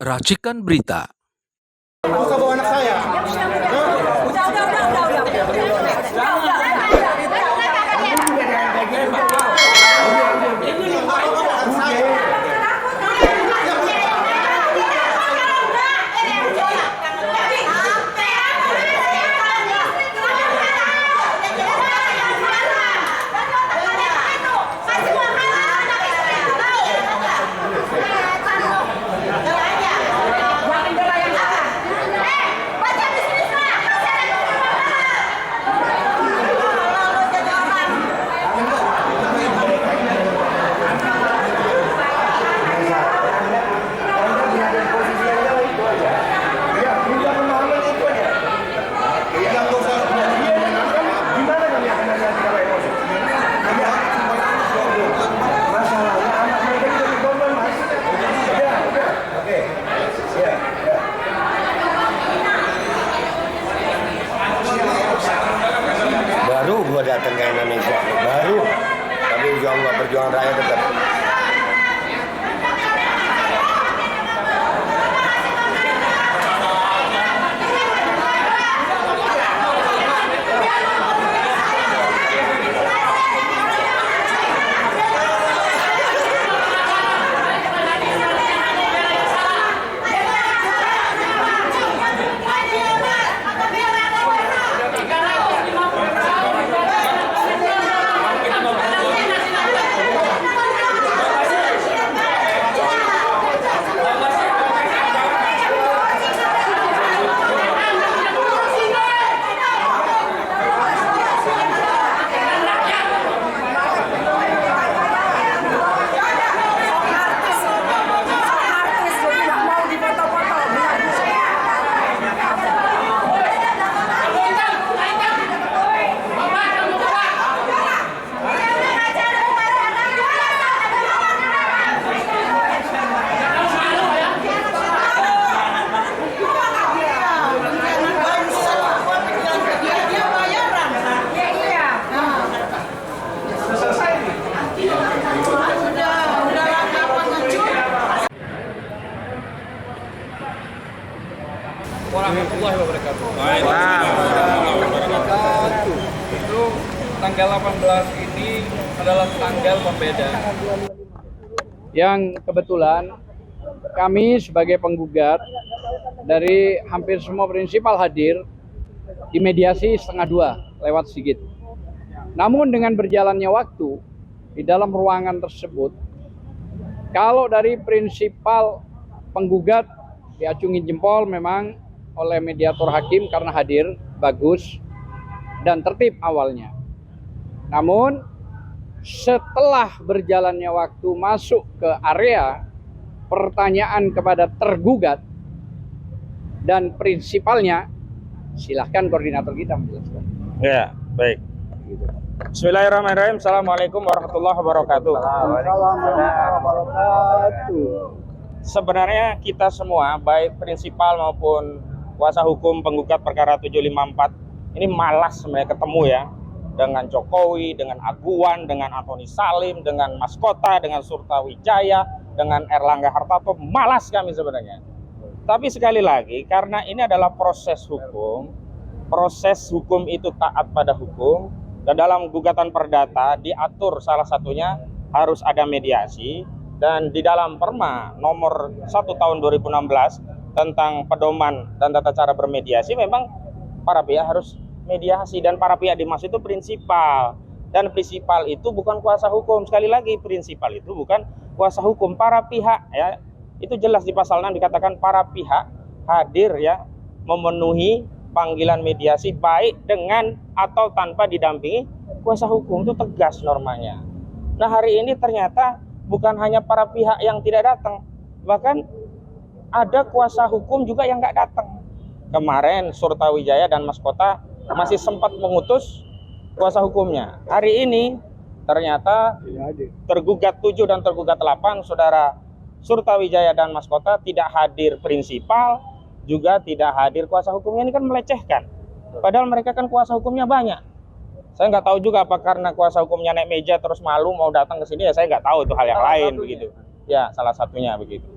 Racikan Berita. Usah bawa anak saya. Baru gua datang ke Indonesia, baru. Tapi perjuangan rakyat tetap. Warahmatullahi wabarakatuh. Itu tanggal 18 ini adalah tanggal pembeda. Yang kebetulan kami sebagai penggugat dari hampir semua prinsipal hadir di mediasi 1:30 lewat Sigit. Namun dengan berjalannya waktu di dalam ruangan tersebut, kalau dari prinsipal penggugat diacungin jempol memang oleh mediator hakim karena hadir bagus dan tertib awalnya. Namun setelah berjalannya waktu masuk ke area pertanyaan kepada tergugat dan prinsipalnya, silahkan koordinator kita menjelaskan. Ya, baik. Bismillahirrahmanirrahim. Assalamualaikum warahmatullahi wabarakatuh. Sebenarnya kita semua, baik prinsipal maupun kuasa hukum penggugat perkara 754 ini malas sebenarnya ketemu ya dengan Jokowi, dengan Aguan, dengan Antoni Salim, dengan Mas Kota, dengan Surta Wijaya, dengan Erlangga Hartarto. Malas kami sebenarnya. Tapi sekali lagi, karena ini adalah proses hukum itu taat pada hukum, dan dalam gugatan perdata diatur salah satunya harus ada mediasi, dan di dalam Perma nomor 1 tahun 2016 tentang pedoman dan tata cara bermediasi, memang para pihak harus mediasi, dan para pihak dimaksud itu prinsipal, dan prinsipal itu bukan kuasa hukum. Sekali lagi, prinsipal itu bukan kuasa hukum. Para pihak ya, itu jelas di pasal 6 dikatakan para pihak hadir ya, memenuhi panggilan mediasi baik dengan atau tanpa didampingi kuasa hukum. Itu tegas normanya. Nah, hari ini ternyata bukan hanya para pihak yang tidak datang, bahkan ada kuasa hukum juga yang nggak datang. Kemarin Surta Wijaya dan Mas Kota masih sempat mengutus kuasa hukumnya. Hari ini ternyata tergugat 7 dan tergugat 8, saudara Surta Wijaya dan Mas Kota tidak hadir prinsipal, juga tidak hadir kuasa hukumnya. Ini kan melecehkan. Padahal mereka kan kuasa hukumnya banyak. Saya nggak tahu juga apa karena kuasa hukumnya naik meja terus malu mau datang ke sini, ya saya nggak tahu, itu hal yang lain begitu. Ya, salah satunya begitu.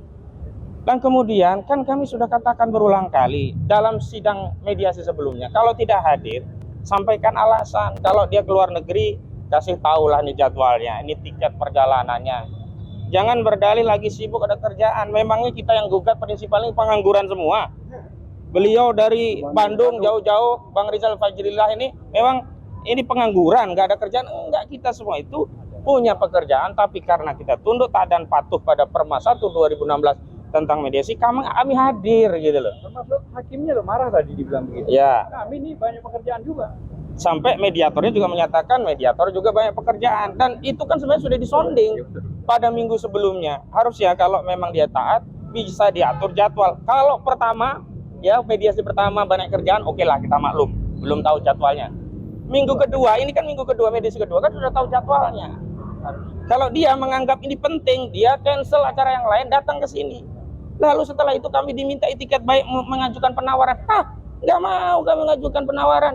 Dan kemudian kan kami sudah katakan berulang kali dalam sidang mediasi sebelumnya, kalau tidak hadir, sampaikan alasan. Kalau dia keluar negeri, kasih tahulah nih jadwalnya, ini tiket perjalanannya. Jangan berdalih lagi sibuk ada kerjaan. Memangnya kita yang gugat prinsipalnya pengangguran semua. Beliau dari Bandung jauh-jauh, Bang Rizal Fajrillah ini memang ini pengangguran, nggak ada kerjaan. Enggak, kita semua itu punya pekerjaan, tapi karena kita tunduk taat dan patuh pada Perma 1 2016 tentang mediasi, kami hadir gitu loh. Termasuk hakimnya loh marah tadi dibilang begitu. Ya. Kami ini banyak pekerjaan juga. Sampai mediatornya juga menyatakan mediator juga banyak pekerjaan, dan itu kan sebenarnya sudah disonding pada minggu sebelumnya. Harusnya kalau memang dia taat bisa diatur jadwal. Kalau pertama ya mediasi pertama banyak kerjaan, oke lah kita maklum, belum tahu jadwalnya. Minggu kedua, ini kan minggu kedua mediasi kedua kan sudah tahu jadwalnya. Kalau dia menganggap ini penting, dia cancel acara yang lain, datang ke sini. Lalu setelah itu kami diminta itikat baik mengajukan penawaran. Nggak mau kami mengajukan penawaran.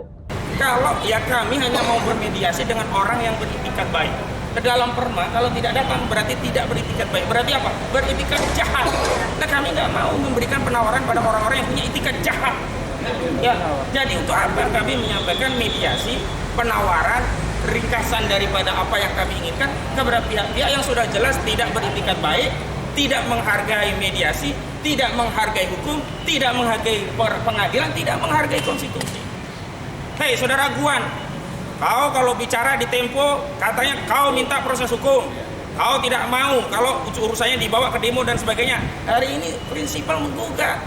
Kalau ya kami hanya mau bermediasi dengan orang yang beritikat baik. Ke dalam Perma, kalau tidak datang berarti tidak beritikat baik. Berarti apa? Beritikat jahat. Nah kami nggak mau memberikan penawaran pada orang-orang yang punya itikat jahat. Ya, jadi untuk apa kami menyampaikan mediasi, penawaran, ringkasan daripada apa yang kami inginkan kepada pihak-pihak yang sudah jelas tidak beritikat baik, tidak menghargai mediasi, tidak menghargai hukum, tidak menghargai pengadilan, tidak menghargai konstitusi. Hei saudara Guan, kau kalau bicara di Tempo katanya kau minta proses hukum, kau tidak mau kalau urusannya dibawa ke demo dan sebagainya. Hari ini prinsipal menggugat,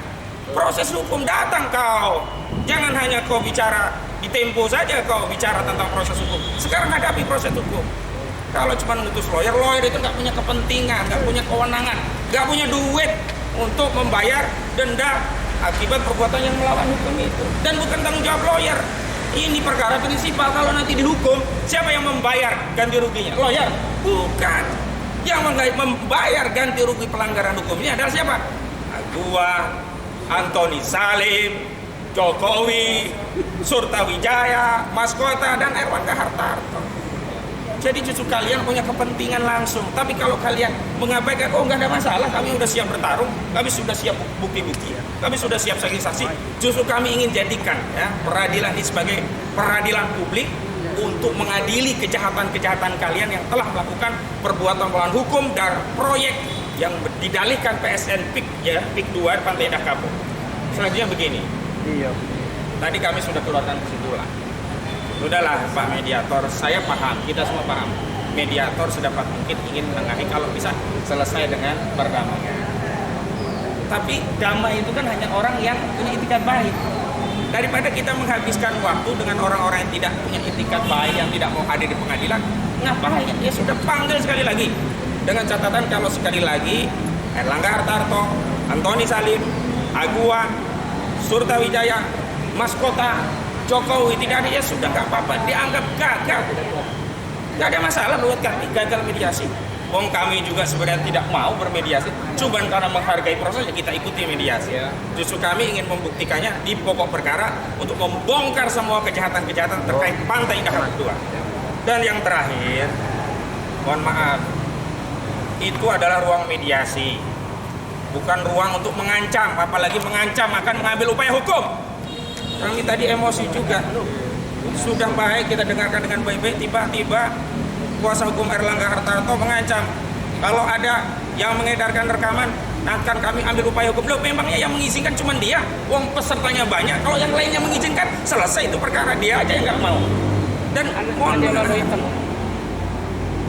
proses hukum datang kau. Jangan hanya kau bicara di Tempo saja kau bicara tentang proses hukum. Sekarang hadapi proses hukum. Kalau cuma nutus lawyer itu nggak punya kepentingan, nggak punya kewenangan, nggak punya duit untuk membayar denda akibat perbuatan yang melawan hukum itu. Dan bukan tanggung jawab lawyer. Ini perkara prinsipal, kalau nanti dihukum, siapa yang membayar ganti ruginya? Lawyer? Bukan. Yang membayar ganti rugi pelanggaran hukumnya adalah siapa? Gua, Antoni Salim, Jokowi, Surtawijaya, Maskota, dan Erlangga Hartarto. Jadi justru kalian punya kepentingan langsung. Tapi kalau kalian mengabaikan, oh nggak ada masalah, kami sudah siap bertarung, kami sudah siap bukti-bukti, kami sudah siap saksi-saksi. Justru kami ingin jadikan ya, peradilan ini sebagai peradilan publik untuk mengadili kejahatan-kejahatan kalian yang telah melakukan perbuatan melawan hukum dan proyek yang didalihkan PSN PIK ya, PIK 2 Pantai Indah Kapuk. Selanjutnya begini. Iya. Tadi kami sudah keluarkan kesimpulan. Sudahlah Pak Mediator, saya paham, kita semua paham. Mediator sedapat mungkin ingin menengahi kalau bisa selesai dengan perdamaian. Tapi damai itu kan hanya orang yang punya itikat baik. Daripada kita menghabiskan waktu dengan orang-orang yang tidak punya itikat baik, yang tidak mau hadir di pengadilan, ngapain? Ya sudah panggil sekali lagi. Dengan catatan kalau sekali lagi Erlangga Hartarto, Antoni Salim, Aguan, Surtawijaya, Maskota, Jokowi tidak ada, ya sudah nggak apa-apa, dianggap gagal. Nggak ada masalah buat kami gagal mediasi. Wong kami juga sebenarnya tidak mau bermediasi, cuma karena menghargai proses kita ikuti mediasi. Justru kami ingin membuktikannya di pokok perkara untuk membongkar semua kejahatan-kejahatan terkait Pantai Indah Kapuk 2. Dan yang terakhir, mohon maaf, itu adalah ruang mediasi, bukan ruang untuk mengancam, apalagi mengancam akan mengambil upaya hukum. Kami tadi emosi juga. Sudah baik kita dengarkan dengan baik-baik, tiba-tiba kuasa hukum Erlangga Hartarto mengancam kalau ada yang mengedarkan rekaman akan kami ambil upaya hukum. Loh, memangnya yang mengizinkan cuma dia? Wong pesertanya banyak. Kalau yang lainnya mengizinkan, selesai itu perkara, dia aja yang nggak mau. Dan mohon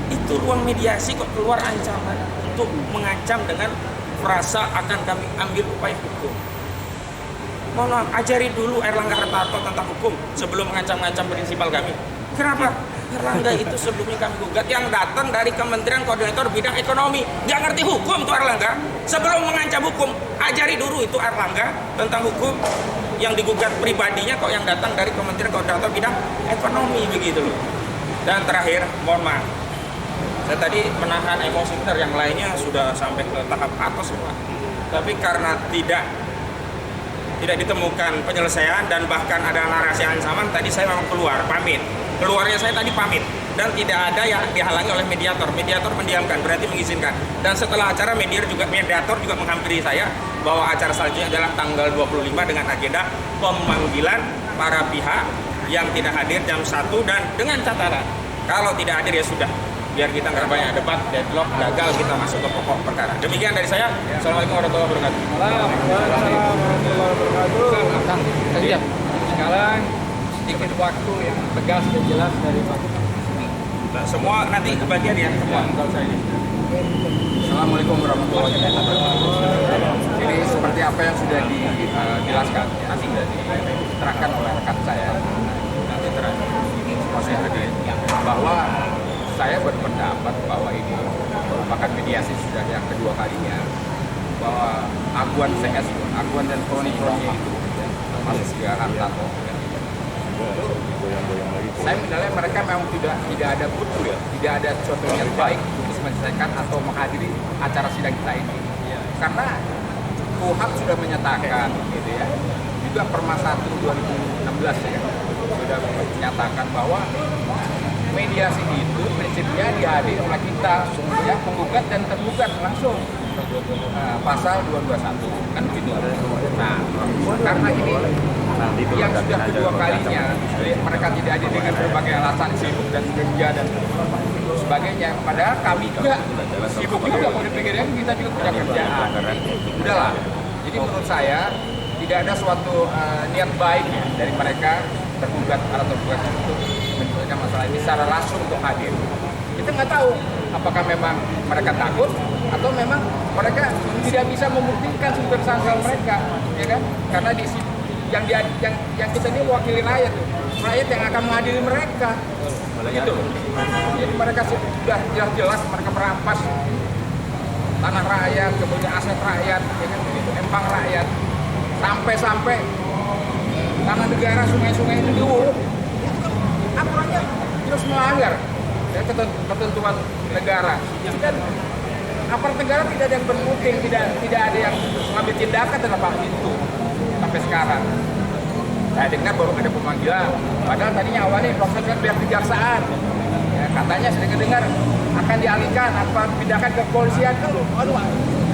itu ruang mediasi kok keluar ancaman untuk mengancam dengan frasa akan kami ambil upaya hukum. Mohon maaf, ajari dulu Erlangga Hartarto tentang hukum sebelum mengancam-ngancam prinsipal kami. Kenapa? Erlangga itu sebelumnya kami gugat yang datang dari Kementerian Koordinator Bidang Ekonomi. Nggak ngerti hukum tuh Erlangga. Sebelum mengancam hukum, ajari dulu itu Erlangga tentang hukum yang digugat pribadinya kok yang datang dari Kementerian Koordinator Bidang Ekonomi begitu loh. Dan terakhir, mohon maaf, saya tadi menahan emosi yang lainnya sudah sampai ke tahap atas semua. Tapi karena tidak ditemukan penyelesaian dan bahkan ada narasi ancaman, tadi saya memang keluar pamit. Keluarnya saya tadi pamit dan tidak ada yang dihalangi oleh mediator. Mediator mendiamkan, berarti mengizinkan. Dan setelah acara mediator juga menghampiri saya bahwa acara selanjutnya adalah tanggal 25 dengan agenda pemanggilan para pihak yang tidak hadir jam 1 dan dengan catatan kalau tidak hadir ya sudah, biar kita nggak banyak debat, deadlock, gagal kita masuk ke pokok perkara. Demikian dari saya. Assalamualaikum warahmatullahi wabarakatuh. Sekarang sedikit waktu yang tegas dan jelas dari Pak. Semua nanti kebagian ya, semua nggak usah ini. Assalamualaikum warahmatullahi wabarakatuh. Jadi seperti apa yang sudah dijelaskan, nanti sudah diterangkan oleh rekan saya, nanti terakhir semua saya hadir, bahwa saya berpendapat bahwa ini merupakan mediasi sudah yang kedua kalinya, bahwa aguan CS, aguan dan kroni-kroninya itu termasuk juga Hartanto. Saya menilai mereka memang tidak ada butuh ya, tidak ada sesuatu yang baik untuk menyelesaikan atau menghadiri acara sidang kita ini. Karena KUHAP sudah menyatakan, gitu ya, juga Perma 1 2016 ya, sudah menyatakan bahwa mediasi itu prinsipnya dihadiri oleh kita, ya, penggugat dan tergugat langsung. Pasal 221 kan begitu. Nah, karena ini yang sudah kedua kalinya mereka tidak hadir dengan berbagai alasan sibuk dan kerja dan sebagainya, padahal kami juga sibuk juga, kalau dipikirkan kita juga punya kerjaan. Udahlah, jadi menurut saya tidak ada suatu niat baik ya dari mereka tergugat atau tergugat untuk menyelesaikan masalah ini secara langsung untuk hadir. Kita nggak tahu apakah memang mereka takut atau memang mereka tidak bisa membuktikan sumber sangkal mereka, ya kan? Karena di yang kita ini wakili rakyat yang akan menghadiri mereka, gitu. Jadi mereka sudah jelas-jelas mereka merampas tanah rakyat, kemudian aset rakyat, ya kan? Begitu, empang rakyat, sampai tanah negara, sungai-sungai itu diuruk. Aturannya terus melanggar ya, ketentuan negara. Jadi kan aparat negara tidak ada yang berkutik, tidak ada yang mengambil tindakan dalam hal itu sampai sekarang. Saya dengar baru ada pemanggilan, padahal tadinya awalnya proses kan pihak kejaksaan. Ya, katanya saya dengar akan dialihkan, apa pindahkan ke kepolisian tuh. Aduh,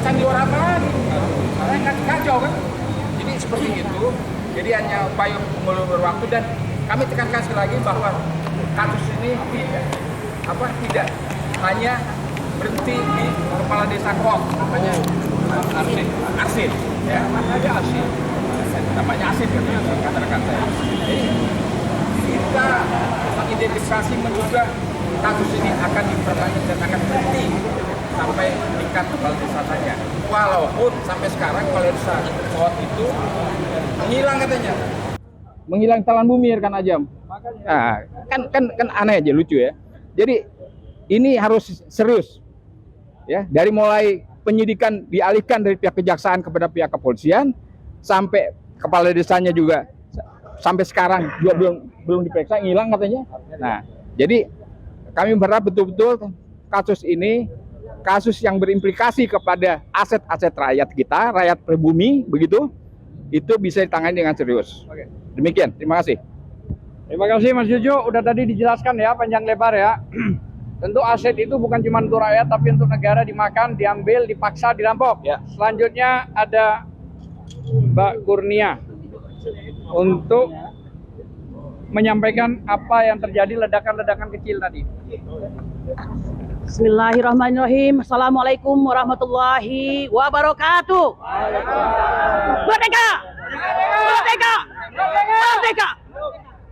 sandiwara apa lagi? Karena kacau kan. Jadi seperti itu. Jadi hanya upaya mengulur waktu, dan kami tekankan sekali lagi bahwa kasus ini tidak hanya berhenti di kepala desa Kok, namanya Asin, ya, ada Asin, namanya Asin kata rekan saya. Jadi kita mengidentifikasi menduga kasus ini akan diperlanjut dan akan berhenti sampai tingkat kepala desa saja. Walaupun sampai sekarang kepala desa Kok itu menghilang katanya. Menghilang telan bumi rekan Ajam. Nah, kan aneh aja, lucu ya. Jadi ini harus serius. Ya, dari mulai penyidikan dialihkan dari pihak kejaksaan kepada pihak kepolisian, sampai kepala desanya juga sampai sekarang juga belum diperiksa, hilang katanya. Nah, jadi kami berharap betul-betul kasus ini kasus yang berimplikasi kepada aset-aset rakyat kita, rakyat pribumi begitu, itu bisa ditangani dengan serius. Demikian, terima kasih. Terima kasih Mas Jojo, udah tadi dijelaskan ya panjang lebar ya. Tentu aset itu bukan cuma untuk rakyat, tapi untuk negara, dimakan, diambil, dipaksa, dirampok. Ya. Selanjutnya ada Mbak Kurnia untuk menyampaikan apa yang terjadi, ledakan-ledakan kecil tadi. Bismillahirrahmanirrahim. Assalamualaikum warahmatullahi wabarakatuh. Merdeka! Merdeka! Merdeka!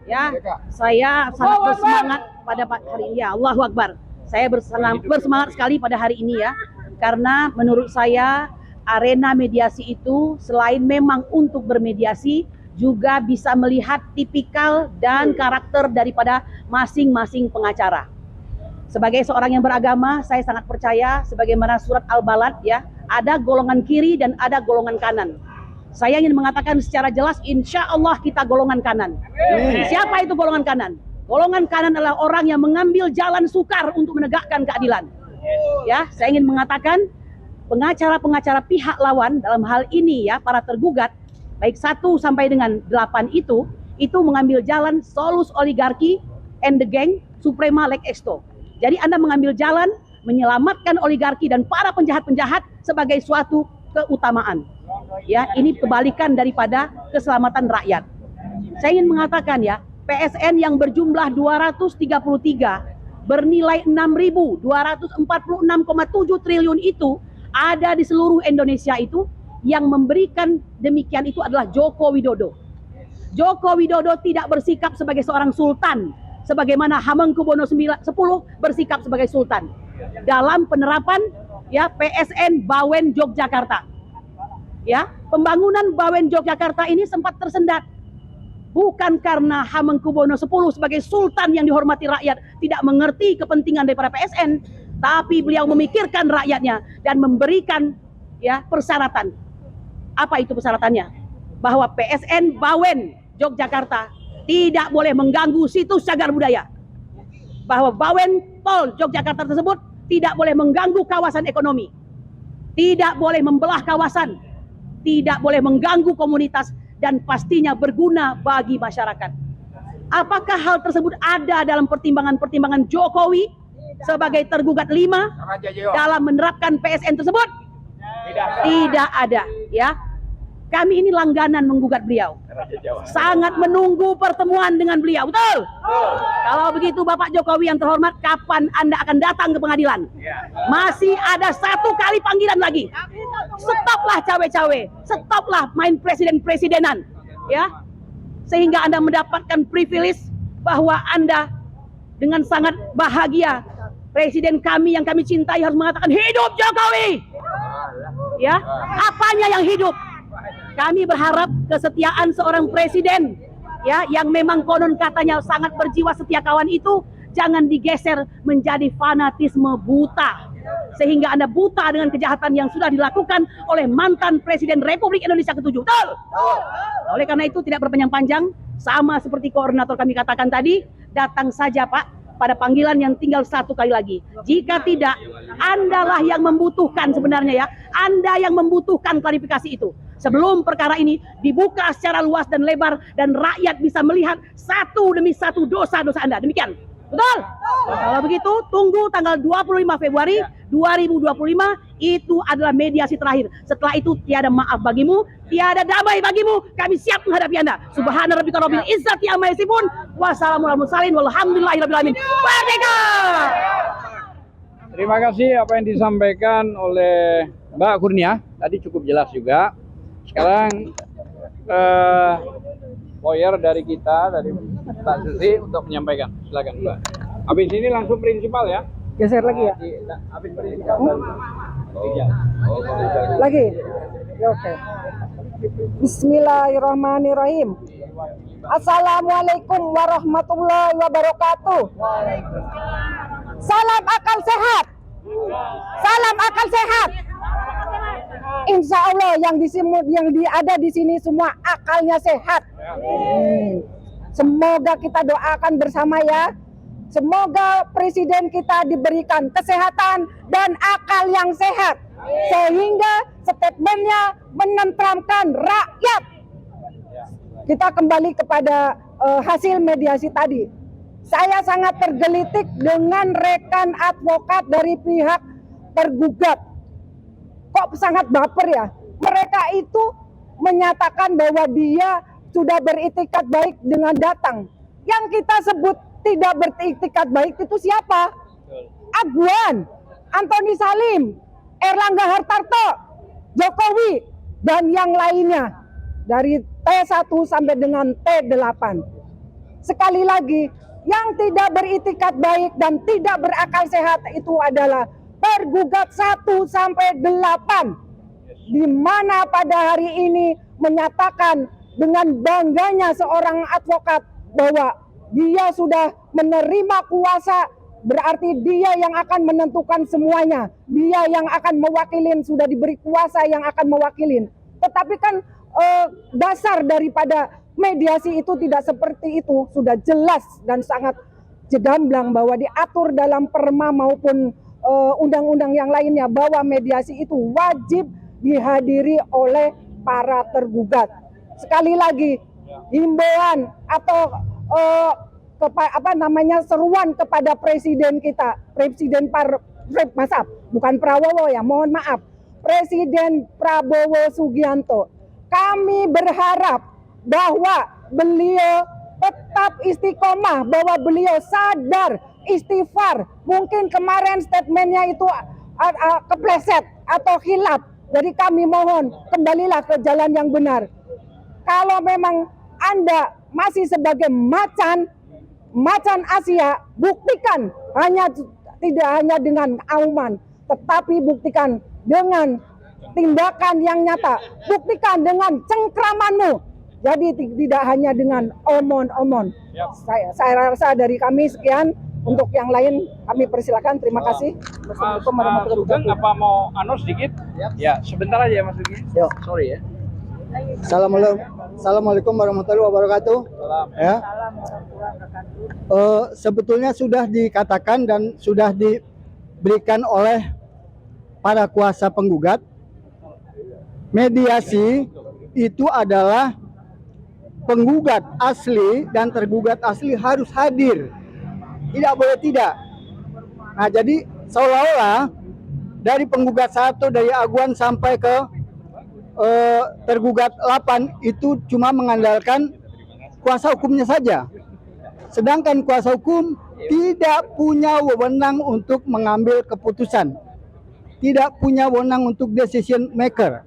Ya, saya sangat bersemangat pada hari ini ya. Allahu Akbar. Saya bersemangat sekali pada hari ini ya. Karena menurut saya arena mediasi itu selain memang untuk bermediasi, juga bisa melihat tipikal dan karakter daripada masing-masing pengacara. Sebagai seorang yang beragama, saya sangat percaya sebagaimana surat Al-Balad ya, ada golongan kiri dan ada golongan kanan. Saya ingin mengatakan secara jelas, insya Allah kita golongan kanan. Siapa itu golongan kanan? Golongan kanan adalah orang yang mengambil jalan sukar untuk menegakkan keadilan. Ya, saya ingin mengatakan pengacara-pengacara pihak lawan dalam hal ini ya, para tergugat, baik 1 sampai dengan 8 itu mengambil jalan solus oligarki, and the gang Suprema Lex Exto. Jadi Anda mengambil jalan menyelamatkan oligarki dan para penjahat-penjahat sebagai suatu keutamaan. Ya, ini kebalikan daripada keselamatan rakyat. Saya ingin mengatakan ya, PSN yang berjumlah 233 bernilai 6.246,7 triliun itu ada di seluruh Indonesia itu, yang memberikan demikian itu adalah Joko Widodo. Joko Widodo tidak bersikap sebagai seorang sultan sebagaimana Hamengkubuwono X bersikap sebagai sultan dalam penerapan ya PSN Bawen Yogyakarta. Ya, pembangunan Bawen Yogyakarta ini sempat tersendat. Bukan karena Hamengkubuwono X sebagai sultan yang dihormati rakyat tidak mengerti kepentingan daripada PSN, tapi beliau memikirkan rakyatnya dan memberikan ya persyaratan. Apa itu persyaratannya? Bahwa PSN Bawen Yogyakarta tidak boleh mengganggu situs cagar budaya. Bahwa Bawen Tol Yogyakarta tersebut tidak boleh mengganggu kawasan ekonomi. Tidak boleh membelah kawasan. Tidak boleh mengganggu komunitas dan pastinya berguna bagi masyarakat. Apakah hal tersebut ada dalam pertimbangan-pertimbangan Jokowi sebagai tergugat 5 dalam menerapkan PSN tersebut? Tidak ada, ya. Kami ini langganan menggugat beliau. Sangat menunggu pertemuan dengan beliau, betul? Kalau begitu Bapak Jokowi yang terhormat, kapan Anda akan datang ke pengadilan? Masih ada 1 kali panggilan lagi. Stoplah cawe-cawe, stoplah main presiden-presidenan, ya. Sehingga Anda mendapatkan privilege bahwa Anda dengan sangat bahagia, presiden kami yang kami cintai harus mengatakan hidup Jokowi. Ya, apanya yang hidup? Kami berharap kesetiaan seorang presiden ya yang memang konon katanya sangat berjiwa setia kawan itu jangan digeser menjadi fanatisme buta sehingga Anda buta dengan kejahatan yang sudah dilakukan oleh mantan Presiden Republik Indonesia ke-7. Betul? Oleh karena itu tidak berpanjang-panjang, sama seperti koordinator kami katakan tadi, datang saja Pak pada panggilan yang tinggal 1 kali lagi. Jika tidak, Andalah yang membutuhkan sebenarnya ya, Anda yang membutuhkan klarifikasi itu. Sebelum perkara ini dibuka secara luas dan lebar dan rakyat bisa melihat satu demi satu dosa-dosa Anda. Demikian. Betul? Kalau begitu, tunggu tanggal 25 Februari 2025, itu adalah mediasi terakhir. Setelah itu tiada maaf bagimu, tiada damai bagimu. Kami siap menghadapi Anda. Subhana rabbika rabbil izzati amma yasifun. Wassalamualaikum warahmatullahi walhamdulillahirabbil alamin. Merdeka! Terima kasih apa yang disampaikan oleh Mbak Kurnia. Tadi cukup jelas juga. Sekarang lawyer dari kita, dari Mbak Susi untuk menyampaikan. Silakan Mbak. Habis ini langsung prinsipal ya. Geser lagi ya? Habis prinsipal. Lagi? Ya, oke. Bismillahirrahmanirrahim. Assalamualaikum warahmatullahi wabarakatuh. Salam akal sehat. Salam akal sehat. Insya Allah yang ada di sini semua akalnya sehat. Semoga kita doakan bersama ya. Semoga presiden kita diberikan kesehatan dan akal yang sehat sehingga statementnya menenteramkan rakyat. Kita kembali kepada hasil mediasi tadi. Saya sangat tergelitik dengan rekan advokat dari pihak tergugat. Kok sangat baper ya? Mereka itu menyatakan bahwa dia sudah beritikat baik dengan datang. Yang kita sebut tidak beritikat baik itu siapa? Aguan, Antoni Salim, Erlangga Hartarto, Jokowi, dan yang lainnya. Dari T1 sampai dengan T8. Sekali lagi, yang tidak beritikat baik dan tidak berakal sehat itu adalah tergugat 1 sampai 8, di mana pada hari ini menyatakan dengan bangganya seorang advokat bahwa dia sudah menerima kuasa, berarti dia yang akan menentukan semuanya, dia yang akan mewakilin, sudah diberi kuasa yang akan mewakilin. Tetapi kan dasar daripada mediasi itu tidak seperti itu, sudah jelas dan sangat gamblang bahwa diatur dalam perma maupun undang-undang yang lainnya bahwa mediasi itu wajib dihadiri oleh para tergugat. Sekali lagi, himbauan atau seruan kepada presiden kita, bukan Prabowo ya, mohon maaf, Presiden Prabowo Subianto. Kami berharap bahwa beliau tetap istiqomah, bahwa beliau sadar, istighfar. Mungkin kemarin statementnya itu kepleset atau hilaf. Jadi kami mohon kembalilah ke jalan yang benar. Kalau memang Anda masih sebagai macan Asia, buktikan tidak hanya dengan auman, tetapi buktikan dengan tindakan yang nyata, buktikan dengan cengkramanmu. Jadi tidak hanya dengan omon-omon. Saya rasa dari kami sekian. Untuk yang lain kami persilakan. Terima kasih. Assalamualaikum warahmatullahi wabarakatuh. Apa mau sedigit? Ya, sebentar aja ya Mas Sugeng. Sorry ya. Assalamualaikum warahmatullahi wabarakatuh. Ya. Sebetulnya sudah dikatakan dan sudah diberikan oleh para kuasa penggugat, mediasi itu adalah penggugat asli dan tergugat asli harus hadir, tidak boleh tidak. Nah, jadi seolah-olah dari penggugat 1, dari aguan sampai ke tergugat 8 itu cuma mengandalkan kuasa hukumnya saja, sedangkan kuasa hukum tidak punya wewenang untuk mengambil keputusan, tidak punya wewenang untuk decision maker.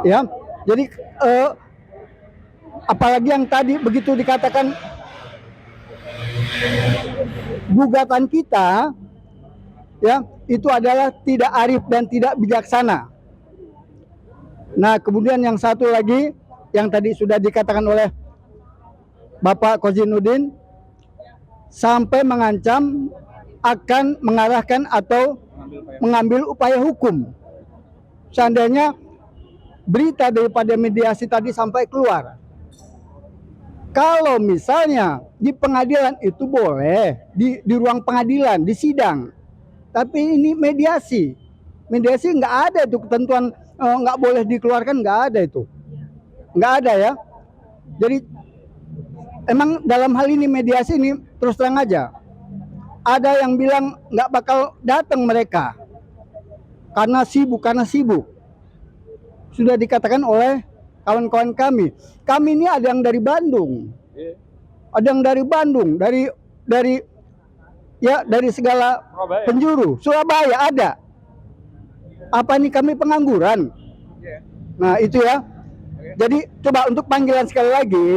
Ya, jadi apalagi yang tadi begitu dikatakan gugatan kita ya itu adalah tidak arif dan tidak bijaksana. Nah, kemudian yang satu lagi yang tadi sudah dikatakan oleh Bapak Kozinuddin sampai mengancam akan mengarahkan atau mengambil upaya hukum seandainya berita daripada mediasi tadi sampai keluar. Kalau misalnya di pengadilan itu boleh, di ruang pengadilan, di sidang. Tapi ini mediasi nggak ada itu ketentuan nggak boleh dikeluarkan, nggak ada itu. Nggak ada ya. Jadi emang dalam hal ini mediasi ini terus terang aja. Ada yang bilang nggak bakal datang mereka. Karena sibuk. Sudah dikatakan oleh kawan-kawan kami. Kami ini ada yang dari Bandung. Ada yang dari Bandung, dari segala penjuru. Surabaya ada. Apa nih kami pengangguran? Nah, itu ya. Jadi coba untuk panggilan sekali lagi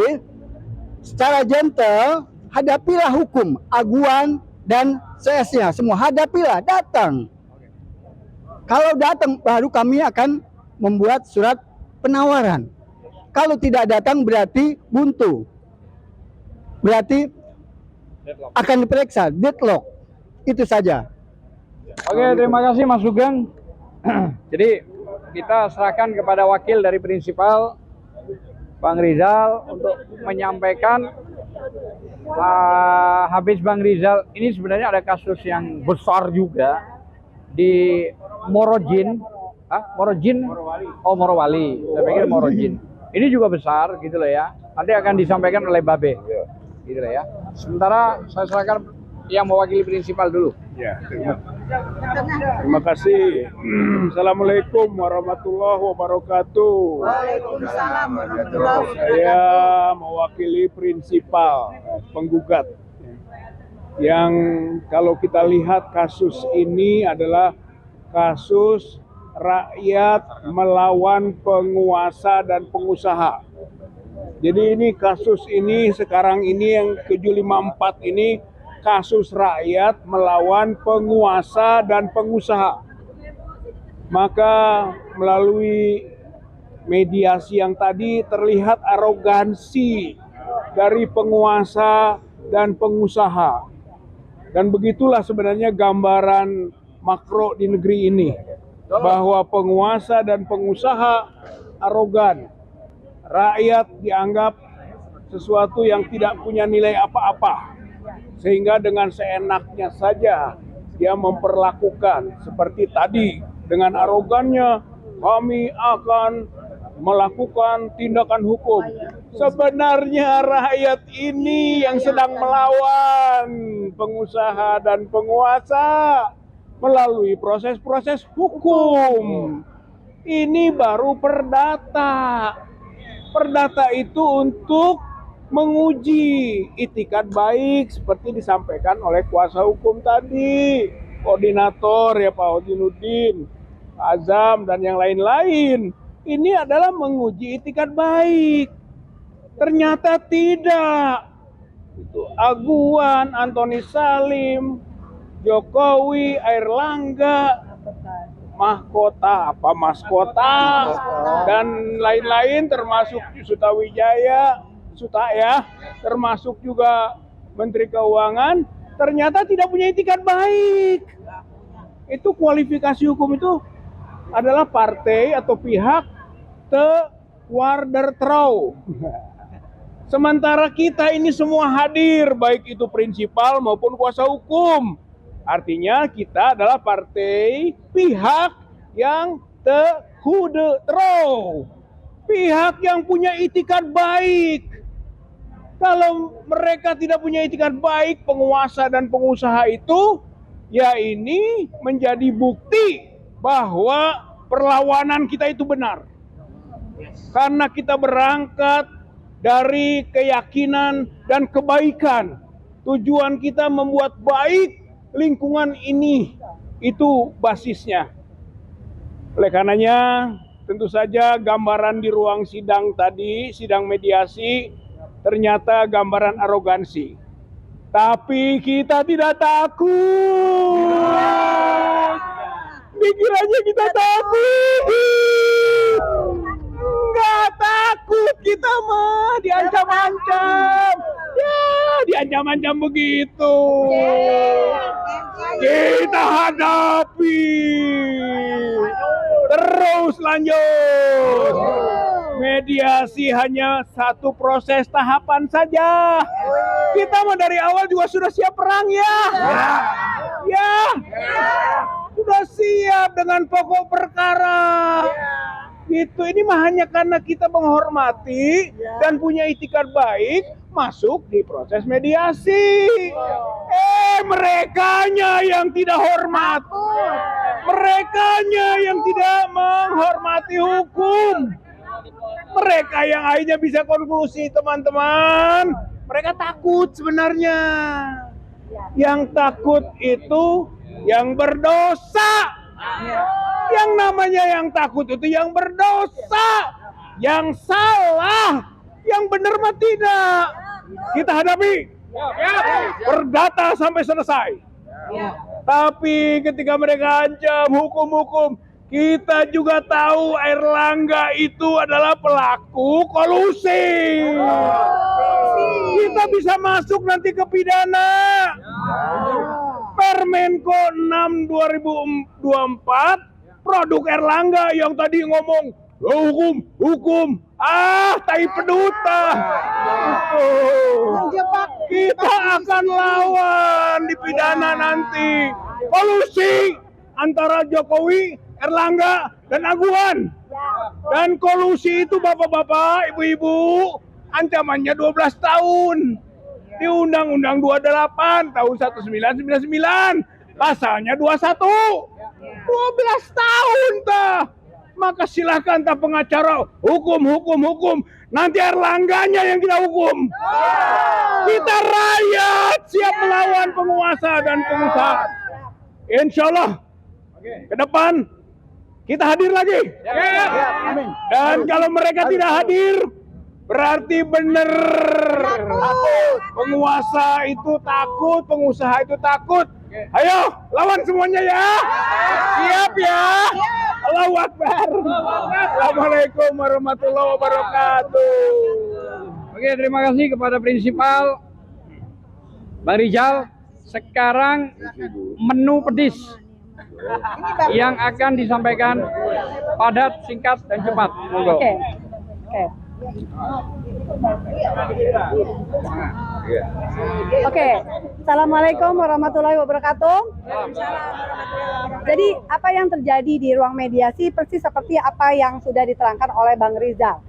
secara gentle, hadapilah hukum, aguan dan CS-nya semua hadapilah, datang. Kalau datang baru kami akan membuat surat penawaran. Kalau tidak datang berarti buntu. Berarti akan diperiksa, deadlock. Itu saja. Oke, terima kasih Mas Sugeng. Jadi kita serahkan kepada wakil dari prinsipal Bang Rizal untuk menyampaikan habis Bang Rizal ini sebenarnya ada kasus yang besar juga di Morojin. Morowali. Saya pikir Morojin. Ini juga besar gitu loh ya. Nanti akan disampaikan oleh Babe. Gitu loh ya. Sementara saya serahkan yang mewakili prinsipal dulu. Ya, terima kasih. Assalamualaikum warahmatullahi wabarakatuh. Waalaikumsalam warahmatullahi wabarakatuh. Saya mewakili prinsipal penggugat. Yang kalau kita lihat kasus ini adalah kasus rakyat melawan penguasa dan pengusaha. Jadi ini kasus ini sekarang ini yang 754 ini kasus rakyat melawan penguasa dan pengusaha. Maka melalui mediasi yang tadi terlihat arogansi dari penguasa dan pengusaha. Dan begitulah sebenarnya gambaran makro di negeri ini. Bahwa penguasa dan pengusaha arogan. Rakyat dianggap sesuatu yang tidak punya nilai apa-apa. Sehingga dengan seenaknya saja dia memperlakukan seperti tadi dengan arogannya kami akan melakukan tindakan hukum. Sebenarnya rakyat ini yang sedang melawan pengusaha dan penguasa melalui proses-proses hukum. Ini baru perdata. Perdata itu untuk menguji itikat baik seperti disampaikan oleh kuasa hukum tadi, koordinator ya Pak Hodinuddin, Azam dan yang lain-lain. Ini adalah menguji itikat baik. Ternyata tidak. Itu Aguan, Antoni Salim, Jokowi, Airlangga, Mahkota, dan lain-lain termasuk Suta Wijaya, termasuk juga Menteri Keuangan, ternyata tidak punya itikat baik. Itu kualifikasi hukum itu adalah partai atau pihak Waardertrouw. Sementara kita ini semua hadir, baik itu prinsipal maupun kuasa hukum. Artinya kita adalah partai pihak yang Goede pihak yang punya itikat baik. Kalau mereka tidak punya itikat baik, penguasa dan pengusaha itu, ya ini menjadi bukti bahwa perlawanan kita itu benar. Karena kita berangkat dari keyakinan dan kebaikan. Tujuan kita membuat baik lingkungan ini, itu basisnya. Oleh karenanya, tentu saja gambaran di ruang sidang tadi, sidang mediasi, ternyata gambaran arogansi. Tapi kita tidak takut. Pikirannya kita takut. Enggak takut kita mah, diancam-ancam. Ya, diancam-ancam begitu. Kita hadapi. Terus lanjut. Mediasi hanya satu proses tahapan saja. Kita mah dari awal juga sudah siap perang ya. Ya. Sudah siap dengan pokok perkara. Gitu, ini mah hanya karena kita menghormati dan punya itikat baik masuk di proses mediasi. Merekanya yang tidak hormat. Merekanya yang tidak menghormati hukum. Mereka yang akhirnya bisa konklusi, teman-teman, mereka takut sebenarnya. Yang takut itu yang berdosa. Yang namanya yang takut itu yang berdosa, yang salah, yang benar mah tidak. Kita hadapi perdata sampai selesai. Tapi ketika mereka ancam hukum-hukum, kita juga tahu Airlangga itu adalah pelaku kolusi. Kita bisa masuk nanti ke pidana. Permenko 6 2024, produk Airlangga yang tadi ngomong hukum, tai peduta. Kita akan lawan di pidana nanti. Kolusi antara Jokowi, Airlangga, dan Aguan. Dan kolusi itu bapak-bapak, ibu-ibu, ancamannya 12 tahun. Di Undang-Undang 28 tahun 1999, pasalnya 21. 12 tahun tah. Maka silahkan tah pengacara hukum. Nanti Airlangganya yang kita hukum. Kita rakyat siap melawan penguasa dan pengusaha. Insya Allah ke depan kita hadir lagi. Dan kalau mereka tidak hadir, berarti benar penguasa itu takut, pengusaha itu takut. Ayo lawan semuanya ya. Siap ya. Allahu Akbar. Assalamualaikum warahmatullahi wabarakatuh. Oke, terima kasih kepada Prinsipal Bang Rizal. Sekarang menu pedis yang akan disampaikan padat, singkat, dan cepat. Monggo. Oke. Iya. Oke, Assalamualaikum warahmatullahi wabarakatuh. Jadi apa yang terjadi di ruang mediasi persis seperti apa yang sudah diterangkan oleh Bang Rizal.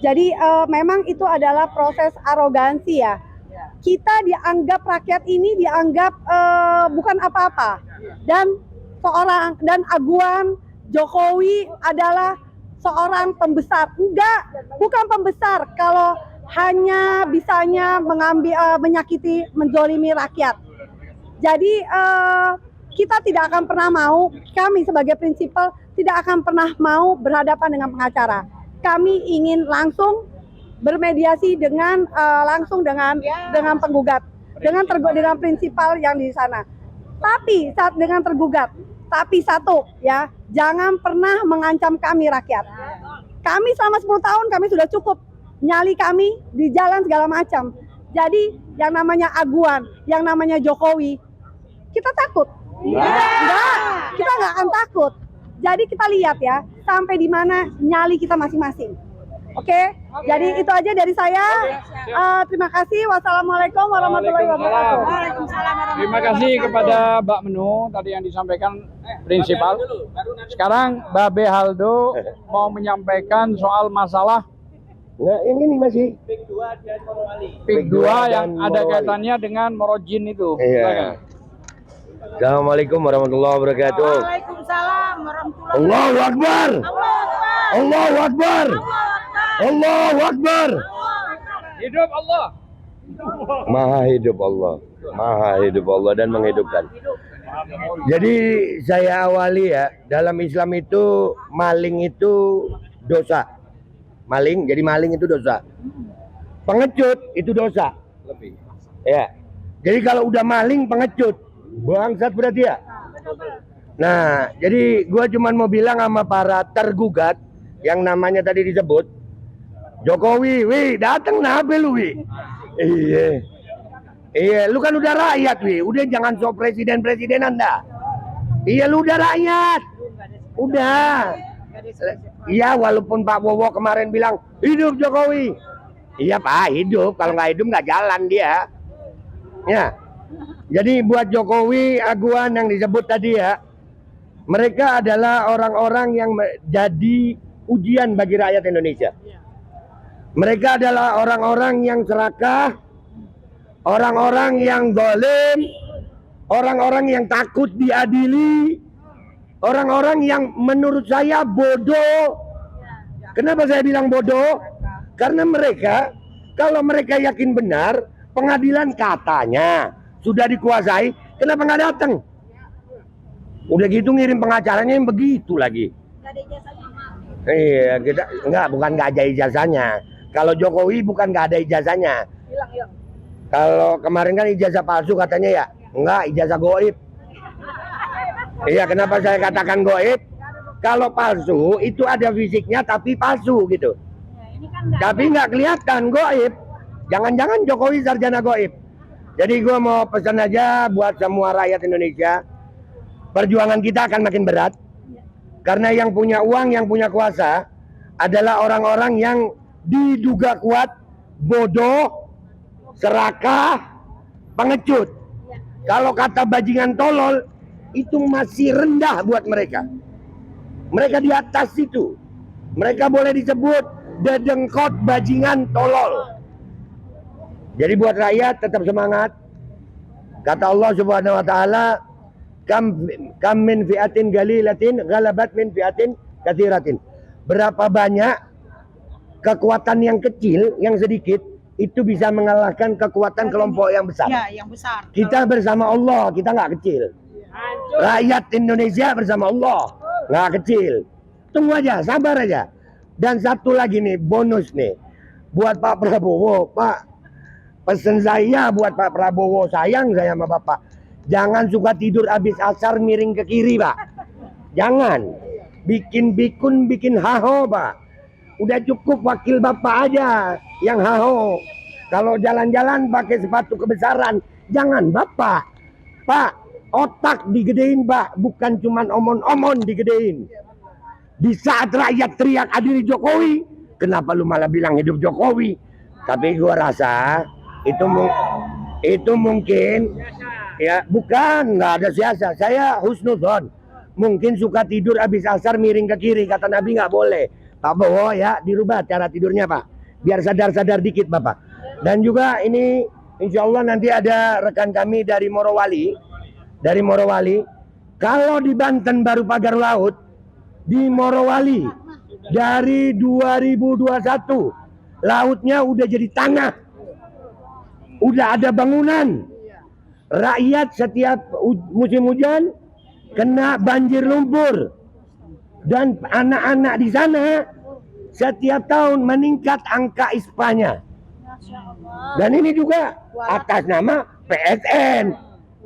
Jadi memang itu adalah proses arogansi ya. Kita dianggap rakyat ini dianggap bukan apa-apa, dan Aguan Jokowi adalah seorang pembesar. Enggak, bukan pembesar kalau hanya bisanya menyakiti, menzolimi rakyat. Jadi kita tidak akan pernah mau, kami sebagai prinsipal tidak akan pernah mau berhadapan dengan pengacara. Kami ingin langsung bermediasi dengan langsung dengan penggugat, dengan prinsipal yang di sana. Tapi saat dengan tergugat, tapi satu ya, jangan pernah mengancam kami rakyat. Kami selama 10 tahun kami sudah cukup, nyali kami di jalan segala macam. Jadi yang namanya Aguan, yang namanya Jokowi, kita takut? Enggak, kita nggak akan takut. Jadi kita lihat ya, sampai di mana nyali kita masing-masing. Oke, jadi itu aja dari saya. Terima kasih. Wassalamualaikum warahmatullahi wabarakatuh. Terima kasih kepada Mbak Menu tadi yang disampaikan prinsipal. Sekarang Babe Haldo mau menyampaikan soal masalah Nah, yang ini masih PIK 2 yang ada kaitannya dengan Morojin itu. Iya. Assalamualaikum warahmatullahi wabarakatuh. Waalaikumsalam warahmatullahi Allahu Akbar. Allahu Akbar. Allahu Akbar. Hidup Allah. Maha hidup Allah. Maha hidup Allah dan menghidupkan. Jadi saya awali ya, dalam Islam itu maling itu dosa. Maling, jadi maling itu dosa. Pengecut itu dosa. Lebih. Ya. Jadi kalau udah maling pengecut, bangsat berarti ya. Nah, jadi gua cuman mau bilang sama para tergugat yang namanya tadi disebut, Jokowi, wih, dateng nabe lu, wih. Iya. Iya, lu kan udah rakyat, wih. Udah jangan sok presiden-presidenan dah. Iya, lu udah rakyat. Udah. Iya, walaupun Pak Bowo kemarin bilang hidup Jokowi. Iya Pak, hidup. Kalau nggak hidup nggak jalan dia. Ya. Jadi buat Jokowi, Aguan yang disebut tadi ya, mereka adalah orang-orang yang jadi ujian bagi rakyat Indonesia. Mereka adalah orang-orang yang serakah, orang-orang yang zalim, orang-orang yang takut diadili, orang-orang yang menurut saya bodoh. Kenapa saya bilang bodoh? Karena mereka, kalau mereka yakin benar, pengadilan katanya sudah dikuasai, kenapa nggak datang? Udah gitu ngirim pengacaranya yang begitu lagi. Iya, kita bukan nggak ada ijazahnya. Kalau Jokowi bukan nggak ada ijazahnya. Kalau kemarin kan ijazah palsu katanya ya, enggak, ijazah goib. Iya, kenapa saya katakan goib? Kalau palsu itu ada fisiknya tapi palsu gitu. Tapi nggak kelihatan goib. Jangan-jangan Jokowi sarjana goib. Jadi gue mau pesan aja buat semua rakyat Indonesia, perjuangan kita akan makin berat. Karena yang punya uang, yang punya kuasa adalah orang-orang yang diduga kuat, bodoh, serakah, pengecut. Kalau kata bajingan tolol, itu masih rendah buat mereka. Mereka di atas itu. Mereka boleh disebut dedengkot bajingan tolol. Jadi buat rakyat tetap semangat. Kata Allah Subhanahu wa taala, kam min fi'atin galilatin ghalabat min fi'atin katsiratin. Berapa banyak kekuatan yang kecil, yang sedikit itu bisa mengalahkan kekuatan kelompok yang besar. Ya, yang besar. Kita bersama Allah, kita nggak kecil. Rakyat Indonesia bersama Allah, nggak kecil. Tunggu aja, sabar aja. Dan satu lagi nih, bonus nih. Buat Pak Prabowo, Pak, pesen saya buat Pak Prabowo, sayang saya sama Bapak. Jangan suka tidur habis asar miring ke kiri, Pak. Jangan. Bikin bikun, bikin haho, Pak. Udah cukup wakil Bapak aja yang haho. Kalau jalan-jalan pakai sepatu kebesaran, jangan Bapak. Pak, otak digedein, Pak. Bukan cuman omon-omon digedein. Di saat rakyat teriak adili Jokowi, kenapa lu malah bilang hidup Jokowi? Tapi gua rasa itu Itu mungkin ya bukan, nggak ada siasa. Saya husnuzon. Mungkin suka tidur habis asar miring ke kiri, kata Nabi nggak boleh. Pak Bowo ya dirubah cara tidurnya Pak, biar sadar-sadar dikit Bapak. Dan juga ini insya Allah nanti ada rekan kami dari Morowali. Kalau di Banten baru pagar laut, di Morowali dari 2021 lautnya udah jadi tanah, udah ada bangunan. Rakyat setiap musim hujan kena banjir lumpur, dan anak-anak di sana setiap tahun meningkat angka ISPA-nya. Dan ini juga atas nama PSN,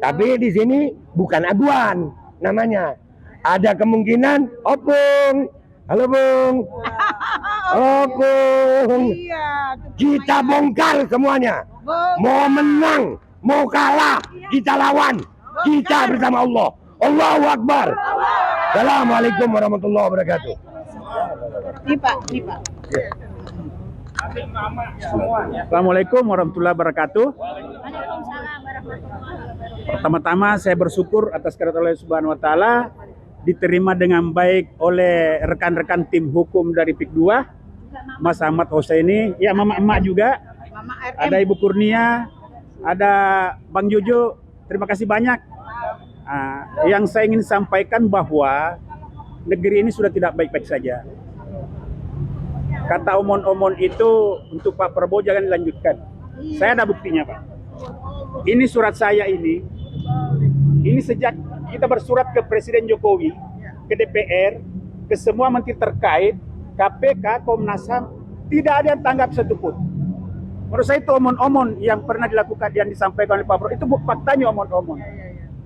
tapi di sini bukan aduan namanya. Ada kemungkinan Opung, halo Bung, Opung, kita bongkar semuanya. Mau menang, mau kalah, kita lawan, kita bersama Allah. Allahu Akbar. Assalamualaikum warahmatullahi wabarakatuh. Assalamualaikum warahmatullahi wabarakatuh. Pertama-tama saya bersyukur atas kehadirat Allah Subhanahu wa taala, diterima dengan baik oleh rekan-rekan tim hukum dari PIK 2, Mas Ahmad Hussaini, ya Mama Emak juga, ada Ibu Kurnia, ada Bang Jojo. Terima kasih banyak. Yang saya ingin sampaikan bahwa negeri ini sudah tidak baik-baik saja. Kata omon-omon itu untuk Pak Prabowo jangan dilanjutkan. Saya ada buktinya Pak. Ini surat saya ini sejak kita bersurat ke Presiden Jokowi, ke DPR, ke semua menteri terkait, KPK, Komnas HAM, tidak ada yang tanggap satupun. Menurut saya itu omon-omon yang pernah dilakukan, yang disampaikan oleh Pak Prabowo, itu faktanya omon-omon.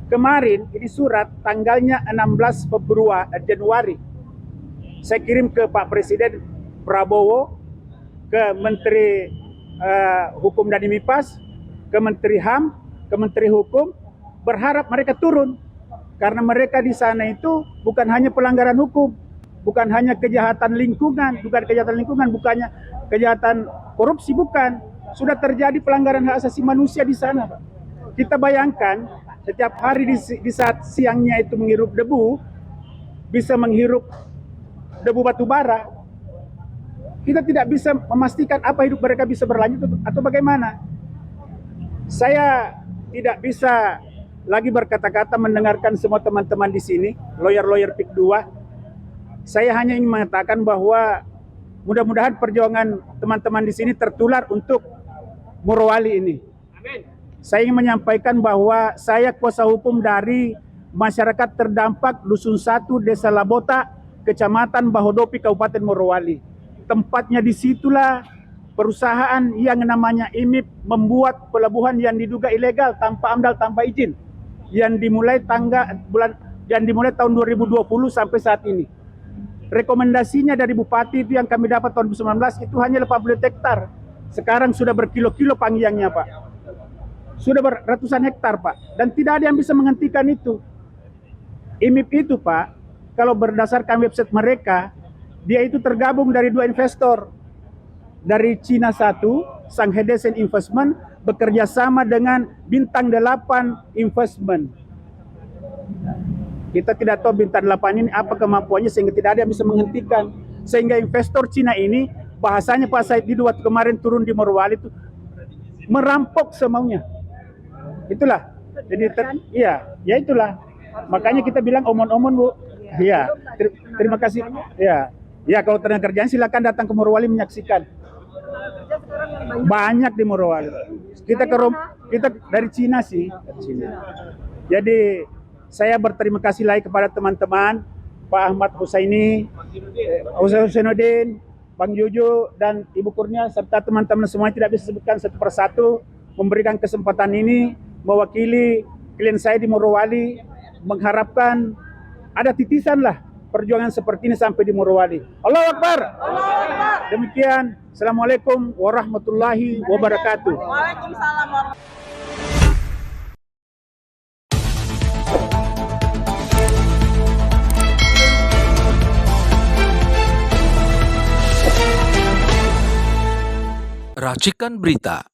Kemarin ini surat tanggalnya 16 Januari. Saya kirim ke Pak Presiden Prabowo, ke Menteri Hukum dan MIPAS, ke Menteri HAM, ke Menteri Hukum, berharap mereka turun. Karena mereka di sana itu bukan hanya pelanggaran hukum, bukan hanya kejahatan lingkungan, bukannya kejahatan korupsi, bukan. Sudah terjadi pelanggaran hak asasi manusia di sana, Pak. Kita bayangkan setiap hari di saat siangnya itu menghirup debu, bisa menghirup debu batu bara. Kita tidak bisa memastikan apa hidup mereka bisa berlanjut atau bagaimana. Saya tidak bisa lagi berkata-kata mendengarkan semua teman-teman di sini, lawyer-lawyer PIK 2. Saya hanya ingin mengatakan bahwa mudah-mudahan perjuangan teman-teman di sini tertular untuk Morowali ini. Amin. Saya ingin menyampaikan bahwa saya kuasa hukum dari masyarakat terdampak Dusun 1, Desa Labota, Kecamatan Bahodopi, Kabupaten Morowali. Tempatnya disitulah perusahaan yang namanya IMIP membuat pelabuhan yang diduga ilegal tanpa AMDAL, tanpa izin, yang dimulai tahun 2020 sampai saat ini. Rekomendasinya dari Bupati itu yang kami dapat tahun 2019 itu hanya 80 hektar. Sekarang sudah berkilo-kilo panjangnya Pak. Sudah beratusan hektar Pak. Dan tidak ada yang bisa menghentikan itu. IMIP itu Pak, kalau berdasarkan website mereka, dia itu tergabung dari 2 investor. Dari Cina 1, Shanghai Desen Investment, bekerja sama dengan Bintang 8 Investment. Kita tidak tahu Bintang 8 ini apa kemampuannya sehingga tidak ada yang bisa menghentikan. Sehingga investor Cina ini, bahasanya Pak Said Didu waktu kemarin turun di Morowali itu, merampok semaunya. Itulah. Jadi ya itulah. Makanya kita bilang omon-omon Bu. Iya. Terima kasih. Ya. Ya kalau tenaga kerjaan silakan datang ke Morowali menyaksikan. Banyak di Morowali. Kita dari Cina sih. Jadi saya berterima kasih lagi kepada teman-teman Pak Ahmad Hussaini, Hussainuddin, Bang Jojo dan Ibu Kurnia serta teman-teman semua tidak bisa sebutkan satu persatu, memberikan kesempatan ini mewakili klien saya di Morowali, mengharapkan ada titisan lah perjuangan seperti ini sampai di Morowali. Allahu Akbar. Demikian. Assalamualaikum warahmatullahi wabarakatuh. Waalaikumsalam warahmatullahi. Racikan Berita